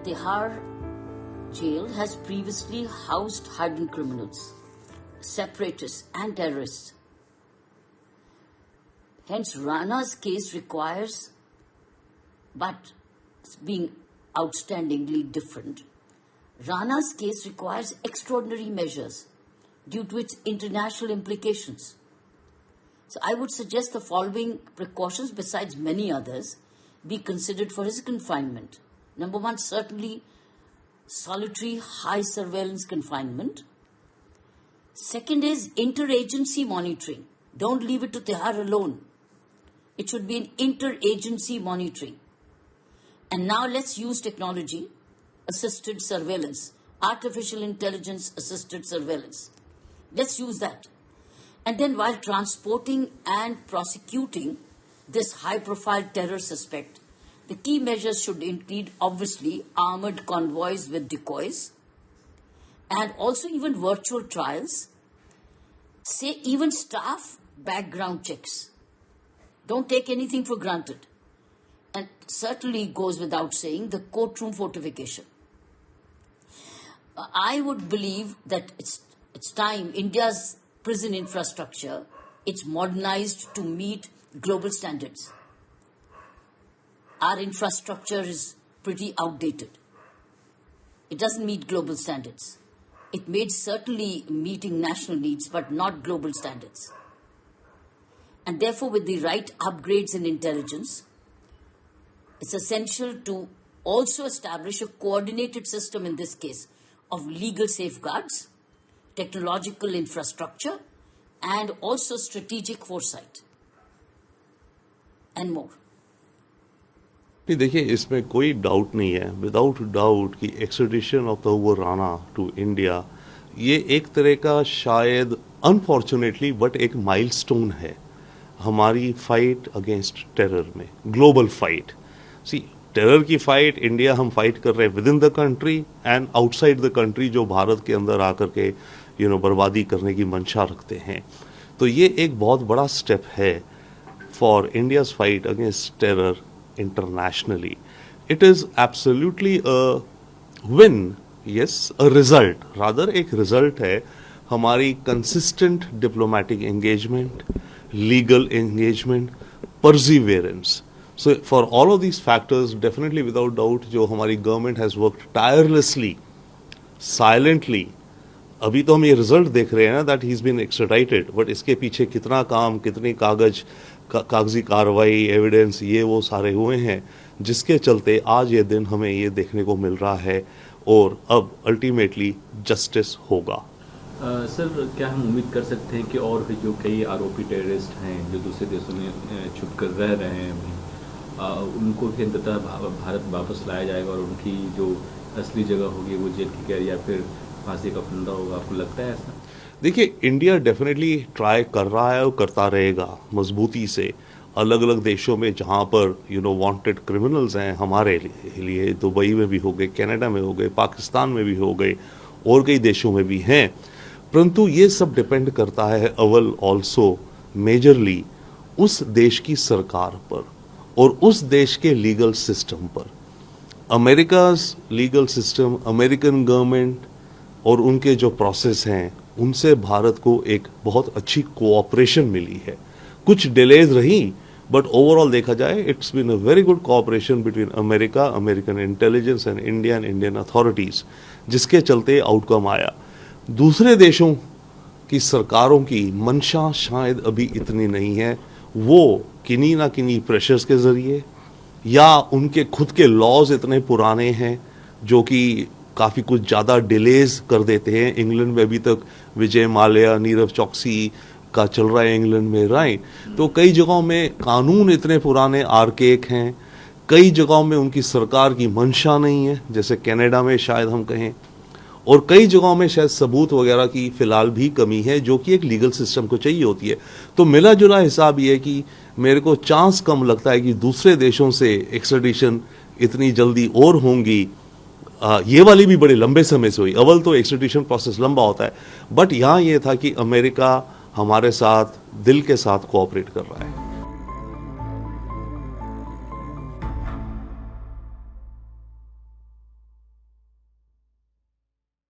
Tihar jail has previously housed hardened criminals, separatists and terrorists. Hence, Rana's case requires, but being outstandingly different, Rana's case requires extraordinary measures due to its international implications. So I would suggest the following precautions, besides many others, be considered for his confinement. Number one, certainly solitary high surveillance confinement. Second is interagency monitoring. Don't leave it to Tihar alone. It should be an interagency monitoring. And now let's use technology, assisted surveillance, artificial intelligence assisted surveillance. Let's use that. And then while transporting and prosecuting this high-profile terror suspect, the key measures should include, obviously, armored convoys with decoys, and also even virtual trials, say even staff background checks. Don't take anything for granted. And certainly goes without saying, the courtroom fortification. I would believe that it's time India's prison infrastructure, it's modernized to meet global standards. Our infrastructure is pretty outdated. It doesn't meet global standards. It may certainly meeting national needs, but not global standards. And therefore, with the right upgrades in intelligence, it's essential to also establish a coordinated system in this case of legal safeguards, technological infrastructure, and also strategic foresight, and more. नहीं, देखिए इसमें कोई doubt नहीं है, without doubt कि extradition of Tahawwur Rana to India ये एक तरह का शायद अनफॉर्चुनेटली बट एक माइलस्टोन है हमारी फाइट अगेंस्ट टेरर में, ग्लोबल फाइट. सी टेरर की फाइट इंडिया हम फाइट कर रहे हैं with in the country and outside the country, जो भारत के अंदर आकर के बर्बादी करने की मंशा रखते हैं. तो ये एक बहुत बड़ा स्टेप है for India's fight against terror internationally. It is absolutely a win, yes, a result. Rather एक result है हमारी consistent diplomatic engagement, legal engagement, perseverance. So for all of these factors, definitely without doubt, जो हमारी government has worked tirelessly, silently. अभी तो हम ये result देख रहे हैं ना that he is been extradited, but इसके पीछे कितना काम, कितनी कागजी कार्रवाई, एविडेंस, ये वो सारे हुए हैं जिसके चलते आज ये दिन हमें ये देखने को मिल रहा है और अब अल्टीमेटली जस्टिस होगा. सर, क्या हम उम्मीद कर सकते हैं कि और भी जो कई आरोपी टेररिस्ट हैं जो दूसरे देशों में छुप कर रह रहे हैं अभी, उनको भी अंततः भारत वापस लाया जाएगा और उनकी जो असली जगह होगी वो जेल की कैद या फिर फांसी का फंदा होगा? आपको लगता है ऐसा? देखिए, इंडिया डेफिनेटली ट्राई कर रहा है और करता रहेगा मजबूती से. अलग अलग देशों में जहां पर वांटेड क्रिमिनल्स हैं हमारे लिए, दुबई में भी हो गए, कनाडा में हो गए, पाकिस्तान में भी हो गए और कई देशों में भी हैं. परंतु ये सब डिपेंड करता है अव्वल ऑल्सो मेजरली उस देश की सरकार पर और उस देश के लीगल सिस्टम पर. America's legal system, American government और उनके जो प्रोसेस हैं उनसे भारत को एक बहुत अच्छी कोऑपरेशन मिली है. कुछ डिलेज रही बट ओवरऑल देखा जाए it's been a very good cooperation between America, American intelligence and Indian authorities, जिसके चलते आउटकम आया. दूसरे देशों की सरकारों की मंशा शायद अभी इतनी नहीं है. वो किन्हीं ना किन्हीं प्रेशर्स के जरिए या उनके खुद के लॉज इतने पुराने हैं जो कि काफ़ी कुछ ज़्यादा डिलेज कर देते हैं. इंग्लैंड में अभी तक विजय माल्या, नीरव चौकसी का चल रहा है इंग्लैंड में, राइट. तो कई जगहों में कानून इतने पुराने आर्केक हैं, कई जगहों में उनकी सरकार की मंशा नहीं है, जैसे कनाडा में शायद हम कहें, और कई जगहों में शायद सबूत वगैरह की फिलहाल भी कमी है जो कि एक लीगल सिस्टम को चाहिए होती है. तो मिला जुला हिसाब ये है कि मेरे को चांस कम लगता है कि दूसरे देशों से एक्सट्रेडिशन इतनी जल्दी और होंगी. ये वाली भी बड़े लंबे समय से हुई. अव्वल तो एक्सट्रेडिशन प्रोसेस लंबा होता है, बट यहाँ ये था कि अमेरिका हमारे साथ दिल के साथ कोऑपरेट कर रहा है.